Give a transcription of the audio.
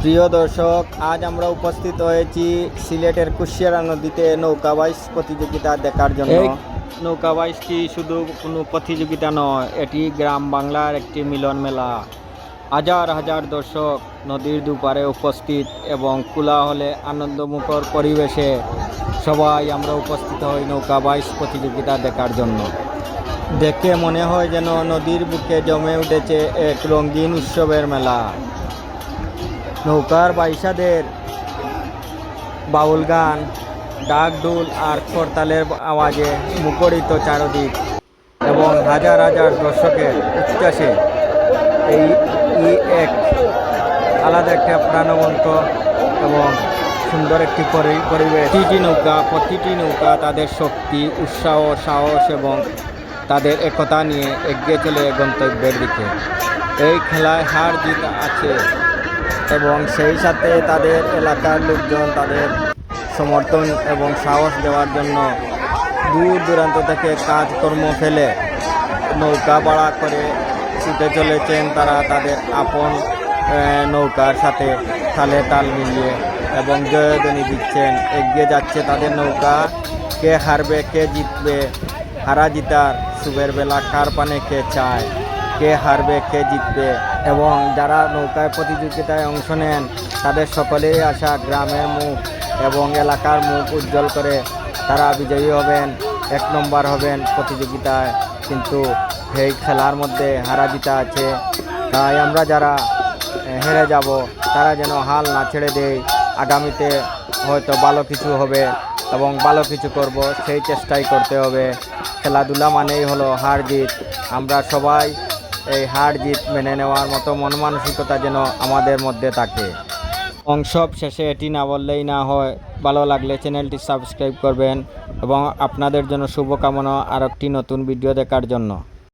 প্রিয় দর্শক, আজ আমরা উপস্থিত হয়েছি সিলেটের কুশিয়ারা নদীতে নৌকা বাইচ প্রতিযোগিতা দেখার জন্য। নৌকা বাইচটি শুধু কোনো প্রতিযোগিতা নয়, এটি গ্রাম বাংলার একটি মিলন মেলা। হাজার হাজার দর্শক নদীর দুপারে উপস্থিত এবং কোলাহলে আনন্দমুখর পরিবেশে সবাই আমরা উপস্থিত হই নৌকা বাইচ প্রতিযোগিতা দেখার জন্য। দেখে মনে হয় যেন নদীর বুকে জমে উঠেছে এক রঙিন উৎসবের মেলা। নৌকার বাইসাদের বাউল গান, ডাক ডুল আর করতালের আওয়াজে মুখরিত চারদিক এবং হাজার হাজার দর্শকের উচ্ছ্বাসে এই এক আলাদা একটা প্রাণবন্ত এবং সুন্দর একটি পরিবেশ। প্রতিটি নৌকা তাদের শক্তি, উৎসাহ, সাহস এবং তাদের একতা নিয়ে এগিয়ে চলে গন্তব্যের দিকে। এই খেলায় হার জিত আছে এবং সেই সাথে তাদের এলাকার লোকজন তাদের সমর্থন এবং সাহস দেওয়ার জন্য দূর দূরান্ত থেকে কাজকর্ম ফেলে নৌকা ভাড়া করে ছুটে চলেছেন তারা তাদের আপন নৌকার সাথে তালে তাল মিলিয়ে এবং জয়ধ্বনি দিচ্ছেন। এগিয়ে যাচ্ছে তাদের নৌকা। কে হারবে কে জিতবে, হারা জিতার শুভের বেলা কার পানে কে চায়, কে হারবে কে জিতবে। এবং যারা নৌকায় প্রতিযোগিতায় অংশ নেন তাদের সকলেই আশা গ্রামের মুখ এবং এলাকার মুখ উজ্জ্বল করে তারা বিজয়ী হবেন, এক নম্বর হবেন প্রতিযোগিতায়। কিন্তু এই খেলার মধ্যে হারা জিতা আছে, তাই আমরা যারা হেরে যাব তারা যেন হাল না ছেড়ে দেয়। আগামীতে হয়তো ভালো কিছু হবে এবং ভালো কিছু করব, সেই চেষ্টাই করতে হবে। খেলাধুলা মানেই হলো হার জিত। আমরা সবাই এই হার জিত মেনে নেওয়ার মতো মন মানসিকতা যেন আমাদের মধ্যে থাকে। সব শেষে এটি না বললেই না হয়, ভালো লাগলে চ্যানেলটি সাবস্ক্রাইব করবেন এবং আপনাদের জন্য শুভকামনা আর একটি নতুন ভিডিও দেখার জন্য।